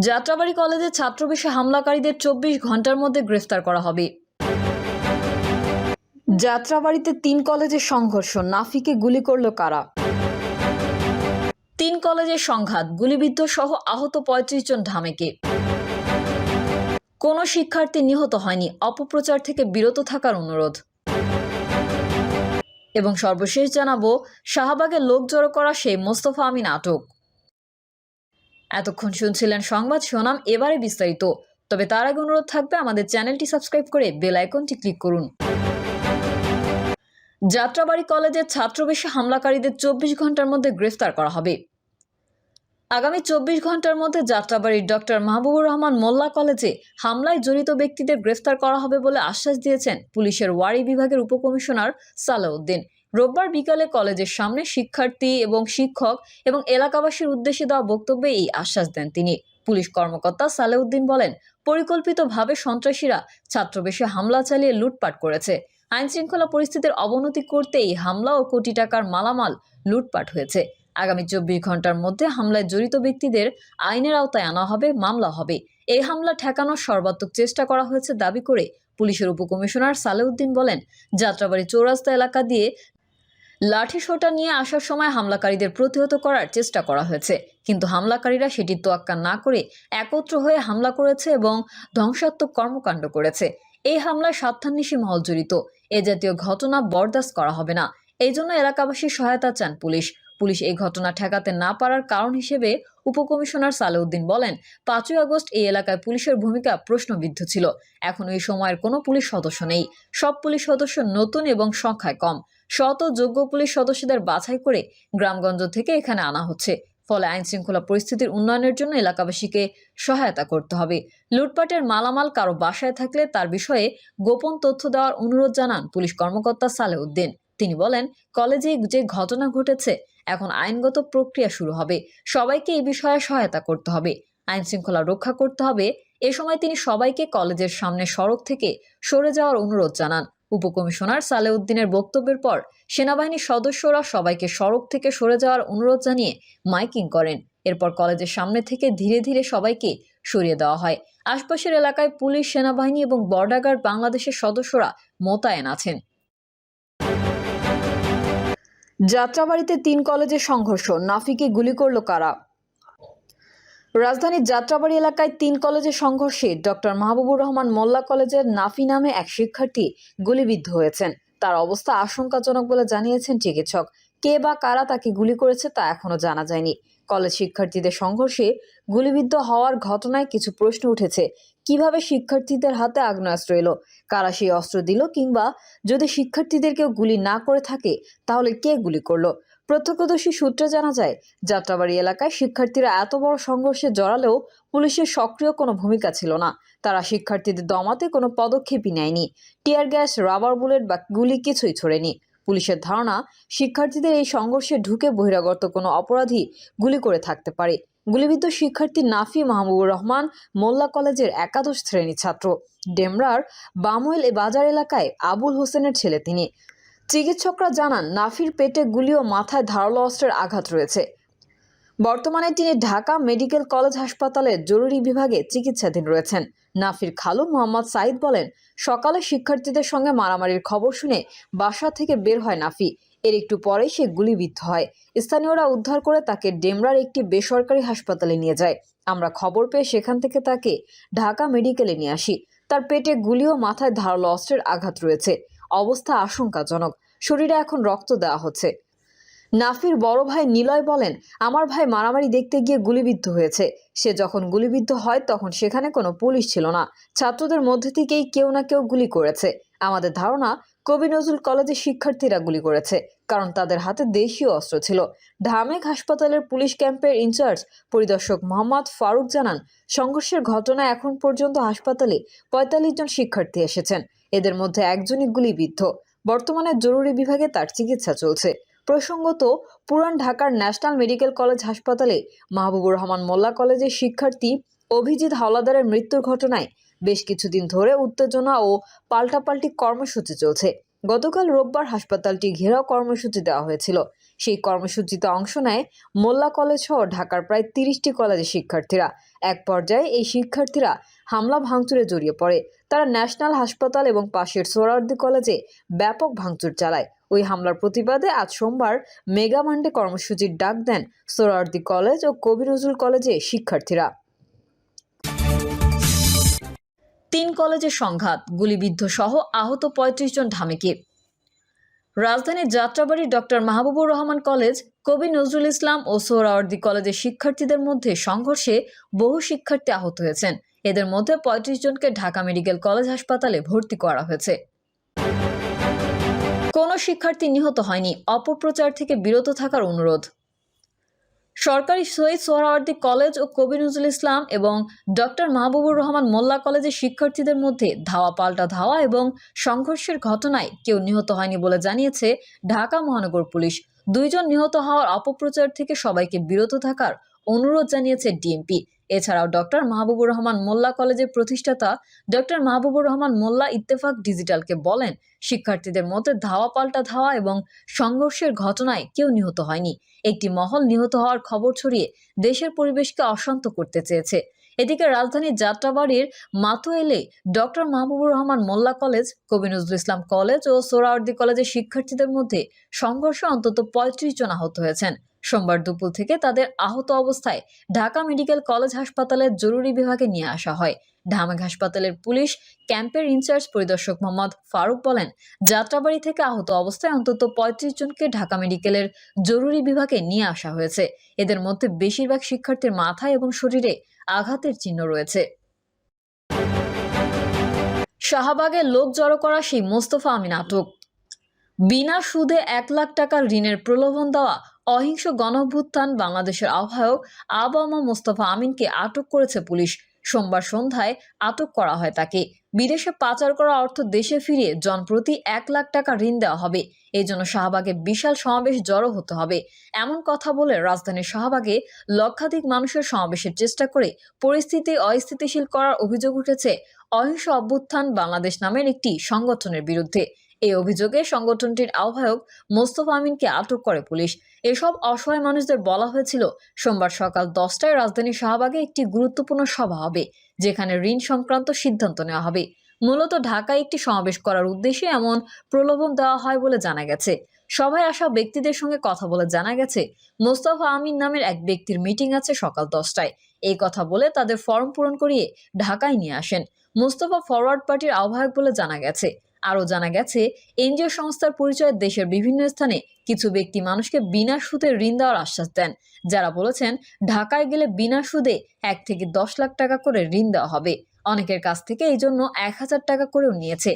যাত্রাবাড়ী কলেজে ছাত্রবেশে হামলাকারীদের ২৪ ঘন্টার মধ্যে গ্রেফতার করা হবে। যাত্রাবাড়ীতে ৩ কলেজের সংঘর্ষ, নাফিকে গুলি করল কারা? ৩ কলেজের সংঘাত, গুলিবিদ্ধ সহ আহত ৩৫ জন ঢামেকে। কোনো শিক্ষার্থী নিহত হয়নি, অপপ্রচার থেকে বিরত থাকার অনুরোধ। এবং সর্বশেষ জানাবো, শাহবাগে লোক জড়ো করা সেই মোস্তফা আমিন আটক। এতক্ষণ শুনছিলেন সংবাদ শিরোনাম, এবারে বিস্তারিত। তবে তার আগে অনুরোধ থাকবে আমাদের চ্যানেলটি সাবস্ক্রাইব করে বেল আইকনটি ক্লিক করুন। যাত্রাবাড়ী কলেজের ছাত্রবেশে হামলাকারীদের ২৪ ঘন্টার মধ্যে গ্রেফতার করা হবে। আগামী ২৪ ঘন্টার মধ্যে যাত্রাবাড়ির ডক্টর মাহবুবুর রহমান মোল্লা কলেজে হামলায় জড়িত ব্যক্তিদের গ্রেফতার করা হবে বলে আশ্বাস দিয়েছেন পুলিশের ওয়ারি বিভাগের উপকমিশনার সালাউদ্দিন। রোববার বিকালে কলেজের সামনে শিক্ষার্থী এবং শিক্ষক এবং এলাকাবাসীর উদ্দেশ্যে দেওয়া বক্তব্যে এই আশ্বাস দেন তিনি। পুলিশ কর্মকর্তা সালাউদ্দিন বলেন, পরিকল্পিতভাবে সন্ত্রাসীরা ছাত্রবেশে হামলা চালিয়ে লুটপাট করেছে। আইনশৃঙ্খলা পরিস্থিতির অবনতি করতে এই হামলা ও কোটি টাকার মালামাল লুটপাট হয়েছে। আগামী ২৪ ঘন্টার মধ্যে হামলায় জড়িত ব্যক্তিদের আইনের আওতায় আনা হবে, মামলা হবে। এই হামলা ঠেকানোর সর্বাত্মক চেষ্টা করা হয়েছে দাবি করে পুলিশের উপকমিশনার সালেউদ্দিন বলেন, যাত্রাবাড়ী চৌরাস্তা এলাকা দিয়ে লাঠি সোঁটা নিয়ে আসার সময় হামলাকারীদের প্রতিহত করার চেষ্টা করা হয়েছে, কিন্তু হামলাকারীরা সেটি তোয়াক্কা না করে একত্র হয়ে হামলা করেছে এবং ধ্বংসাত্মক কর্মকাণ্ড করেছে। এই হামলায় স্বার্থান্বেষী মহল জড়িত। এ জাতীয় ঘটনা বরদাস্ত করা হবে না। এই জন্য এলাকাবাসীর সহায়তা চান পুলিশ। পুলিশ এই ঘটনা ঠেকাতে না পারার কারণ হিসেবে উপকমিশনার সালেউদ্দিন বলেন, ৫ই আগস্ট এই এলাকায় পুলিশের ভূমিকা প্রশ্নবিদ্ধ ছিল। এখন এই সময়ের কোনো পুলিশ সদস্য নেই। সব পুলিশ সদস্য নতুন এবং সংখ্যায় কম। শত যোগ্য পুলিশ সদস্যদের বাছাই করে গ্রামগঞ্জ থেকে এখানে আনা হচ্ছে। ফলে আইনশৃঙ্খলা পরিস্থিতির উন্নয়নের জন্য এলাকাবাসীকে সহায়তা করতে হবে। লুটপাটের মালামাল কারো বাসায় থাকলে তার বিষয়ে গোপন তথ্য দেওয়ার অনুরোধ জানান পুলিশ কর্মকর্তা সালেউদ্দিন। তিনি বলেন, কলেজে যে ঘটনা ঘটেছে, এখন আইনগত প্রক্রিয়া শুরু হবে। সবাইকে এই বিষয়ে সহায়তা করতে হবে, আইন শৃঙ্খলা রক্ষা করতে হবে। এ সময় তিনি সবাইকে কলেজের সামনে সড়ক থেকে সরে যাওয়ার অনুরোধ জানান। উপকমিশনার সালেউদ্দিনের বক্তব্যের পর সেনাবাহিনীর সদস্যরা সবাইকে সড়ক থেকে সরে যাওয়ার অনুরোধ জানিয়ে মাইকিং করেন। এরপর কলেজের সামনে থেকে ধীরে ধীরে সবাইকে সরিয়ে দেওয়া হয়। আশপাশের এলাকায় পুলিশ, সেনাবাহিনী এবং বর্ডার গার্ড বাংলাদেশের সদস্যরা মোতায়েন আছেন। যাত্রাবাড়ীতে ৩ কলেজের সংঘর্ষ, নাফিকে গুলি করল কারা? রাজধানীর যাত্রাবাড়ী এলাকায় ৩ কলেজের সংঘর্ষে ডক্টর মাহবুবুর রহমান মোল্লা কলেজের নাফি নামে এক শিক্ষার্থী গুলিবিদ্ধ হয়েছেন। তার অবস্থা আশঙ্কাজনক বলে জানিয়েছেন চিকিৎসক। কে বা কারা তাকে গুলি করেছে তা এখনো জানা যায়নি। কলেজ শিক্ষার্থীদের সংঘর্ষে গুলিবিদ্ধ হওয়ার ঘটনায় কিছু প্রশ্ন উঠেছে। কিভাবে শিক্ষার্থীদের হাতে আগ্নেয়াস্ত্র এলো, কারা সেই অস্ত্র দিল, কিংবা যদি শিক্ষার্থীদের কেউ গুলি না করে থাকে তাহলে কে গুলি করলো? প্রত্যক্ষদর্শী সূত্রে জানা যায়, যাত্রাবাড়ী এলাকায় শিক্ষার্থীরা এত বড় সংঘর্ষে জড়ালেও পুলিশের সক্রিয় কোনো ভূমিকা ছিল না। তারা শিক্ষার্থীদের দমাতে কোনো পদক্ষেপই নেয়নি। টিয়ার গ্যাস, রাবার বুলেট বা গুলি কিছুই ছোড়েনি। পুলিশের ধারণা, শিক্ষার্থীদের এই সংঘর্ষে ঢুকে বহিরাগত কোনো অপরাধী গুলি করে থাকতে পারে। গুলিবিদ্ধ শিক্ষার্থী নাফি মাহবুবুর রহমান মোল্লা কলেজের একাদশ শ্রেণীর ছাত্র। ডেমরার বামুয়েল বাজার এলাকায় আবুল হোসেনের ছেলে তিনি। চিকিৎসকরা জানান, নাফির পেটে গুলি ও মাথায় ধারালো অস্ত্রের আঘাত রয়েছে। বর্তমানে তিনি ঢাকা মেডিকেল কলেজ হাসপাতালের জরুরি বিভাগে চিকিৎসাধীন রয়েছেন। নাফির খালু মোহাম্মদ সাইদ বলেন, সকালে শিক্ষার্থীদের সঙ্গে মারামারির খবর শুনে বাসা থেকে বের হয় নাফি। এর একটু পরেই সে গুলিবিদ্ধ হয়। স্থানীয়রা উদ্ধার করে তাকে ডেমরার একটি বেসরকারি হাসপাতালে নিয়ে যায়। আমরা খবর পেয়ে সেখান থেকে তাকে ঢাকা মেডিকেলে নিয়ে আসি। তার পেটে গুলি ও মাথায় ধারালো অস্ত্রের আঘাত রয়েছে। অবস্থা আশঙ্কাজনক। শরীরে এখন রক্ত দেওয়া হচ্ছে। নাফির বড় ভাই নিলয় বলেন, আমার ভাই মারামারি দেখতে গিয়ে গুলিবিদ্ধ হয়েছে। সে যখন গুলিবিদ্ধ হয় তখন সেখানে কোনো পুলিশ ছিল না। ছাত্রদের মধ্যে থেকেই কেউ না কেউ গুলি করেছে। আমাদের ধারণা, কবি নজরুল কলেজের শিক্ষার্থীরা গুলি করেছে, কারণ তাদের হাতে দেশীয় অস্ত্র ছিল। ঢামেক হাসপাতালের পুলিশ ক্যাম্পের ইনচার্জ পরিদর্শক মোহাম্মদ ফারুক জানান, সংঘর্ষের ঘটনায় এখন পর্যন্ত হাসপাতালে ৪৫ জন শিক্ষার্থী এসেছেন। এদের মধ্যে একজনই গুলিবিদ্ধ। বর্তমানে জরুরি বিভাগে তার চিকিৎসা চলছে। প্রসঙ্গত, পুরান ঢাকার ন্যাশনাল মেডিকেল কলেজ হাসপাতালে মাহবুবুর রহমান মোল্লা কলেজের শিক্ষার্থী অভিজিৎ হাওলাদারের মৃত্যুর ঘটনায় বেশ কিছুদিন ধরে উত্তেজনা ও পাল্টাপাল্টি কর্মসূচি চলছে। গতকাল রোববার হাসপাতালটি ঘেরাও কর্মসূচি দেওয়া হয়েছিল। সেই কর্মসূচিতে অংশ নেয় মোল্লা কলেজ সহ ঢাকার প্রায় 30টি কলেজের শিক্ষার্থীরা। এক পর্যায়ে এই শিক্ষার্থীরা হামলা ভাঙচুরে জড়িয়ে পড়ে। তারা ন্যাশনাল হাসপাতাল এবং পাশের সোহরাওয়ার্দী কলেজে ব্যাপক ভাঙচুর চালায়। ওই হামলার প্রতিবাদে আজ সোমবার মেগা মানডে কর্মসূচির ডাক দেন সোহরাওয়ার্দী কলেজ ও কবি নজরুল কলেজে শিক্ষার্থীরা। 3 কলেজের সংঘাত, গুলিবিদ্ধ সহ আহত 35 জন ঢামেকে। রাজধানীর যাত্রাবাড়ির ডক্টর মাহবুবুর রহমান কলেজ, কবি নজরুল ইসলাম ও সোহরাওয়ার্দী কলেজের শিক্ষার্থীদের মধ্যে সংঘর্ষে বহু শিক্ষার্থী আহত হয়েছেন। এদের মধ্যে 35 জনকে ঢাকা মেডিকেল কলেজ হাসপাতালে ভর্তি করা হয়েছে। কোনো শিক্ষার্থী নিহত হয়নি, অপপ্রচার থেকে বিরত থাকার অনুরোধ। সরকারি শহীদ সোহরাওয়ার্দী কলেজ ও কবি নজরুল ইসলাম এবং ডক্টর মাহবুবুর রহমান মোল্লা কলেজের শিক্ষার্থীদের মধ্যে ধাওয়া পাল্টা ধাওয়া এবং সংঘর্ষের ঘটনায় কেউ নিহত হয়নি বলে জানিয়েছে ঢাকা মহানগর পুলিশ। 2 জন নিহত হওয়ার অপপ্রচার থেকে সবাইকে বিরত থাকার অনুরোধ জানিয়েছে ডিএমপি। এছাড়াও ডক্টর মাহবুবুর রহমান মোল্লা কলেজের প্রতিষ্ঠাতা ডক্টর মাহবুবুর রহমান মোল্লা ইত্তেফাক ডিজিটালকে বলেন, শিক্ষার্থীদের মধ্যে ধাওয়া পাল্টা ধাওয়া এবং সংঘর্ষের ঘটনায় কেউ নিহত হয়নি। একটি মহল নিহত হওয়ার খবর ছড়িয়ে দেশের পরিবেশকে অশান্ত করতে চেয়েছে। এদিকে রাজধানীর যাত্রাবাড়ির মাতুয়েলে ডক্টর মাহবুবুর রহমান মোল্লা কলেজ, কবি নজরুল ইসলাম কলেজ ও সোহরাওয়ার্দী কলেজের শিক্ষার্থীদের মধ্যে সংঘর্ষে অন্তত 35 জন আহত হয়েছেন। সোমবার দুপুর থেকে তাদের আহত অবস্থায় ঢাকা মেডিকেল কলেজ হাসপাতালের জরুরি বিভাগে নিয়ে আসা হয়। ঢামেক হাসপাতালের পুলিশ ক্যাম্পের ইনচার্জ পরিদর্শক মোহাম্মদ ফারুক বলেন, যাত্রাবাড়ি থেকে আহত অবস্থায় অন্তত 35 জনকে ঢাকা মেডিকেলের জরুরি বিভাগে নিয়ে আসা হয়েছে। এদের মধ্যে বেশিরভাগ শিক্ষার্থীর মাথায় এবং শরীরে আঘাতের চিহ্ন রয়েছে। শাহবাগে লোক জড়ো করা সেই মোস্তফা আমিন আটক। বিনা সুদে 1 লাখ টাকার ঋণের প্রলোভন দেওয়া অহিংস গণঅভ্যুত্থান বাংলাদেশের আহ্বায়ক আবু মোস্তফা আমিনকে আটক করেছে পুলিশ। সোমবার সন্ধ্যায় আটক করা হয় তাকে। বিদেশে পাচার করা অর্থ দেশে ফিরিয়ে জনপ্রতি 1 লাখ টাকা ঋণ দেওয়া হবে। এই জন্য শাহবাগে বিশাল সমাবেশ জড়ো হতে হবে, এমন কথা বলে রাজধানীর শাহবাগে লক্ষাধিক মানুষের সমাবেশের চেষ্টা করে পরিস্থিতি অস্থিতিশীল করার অভিযোগ উঠেছে অহিংস অভ্যুত্থান বাংলাদেশ নামের একটি সংগঠনের বিরুদ্ধে। এই অভিযোগে সংগঠনটির আহ্বায়ক মোস্তফা আমিনকে আটক করে পুলিশ। এসব অসহায় মানুষদের বলা হয়েছিল সোমবার সকাল 10টায় রাজধানীর শাহবাগে একটি গুরুত্বপূর্ণ সভা হবে, যেখানে ঋণ সংক্রান্ত সিদ্ধান্ত নেওয়া হবে। মূলত ঢাকায় একটি সমাবেশ করার উদ্দেশ্যে এমন প্রলোভন দেওয়া হয় বলে জানা গেছে। সভায় আসা ব্যক্তিদের সঙ্গে কথা বলে জানা গেছে, মোস্তফা আমিন নামের এক ব্যক্তির মিটিং আছে সকাল 10টায়। এই কথা বলে তাদের ফর্ম পূরণ করিয়ে ঢাকায় নিয়ে আসেন। মোস্তফা ফরওয়ার্ড পার্টির আহ্বায়ক বলে জানা গেছে। আরও জানা গেছে, এনজিও সংস্থার পরিচয়ে দেশের বিভিন্ন স্থানে কিছু ব্যক্তি মানুষকে বিনা সুদে ঋণ দেওয়ার আশ্বাস দেন, যারা বলেছেন ঢাকায় গেলে বিনা সুদে 1 থেকে 10 লাখ টাকা করে ঋণ দেওয়া হবে। অনেকের কাছ থেকে এই জন্য 1000 টাকা করেও নিয়েছে।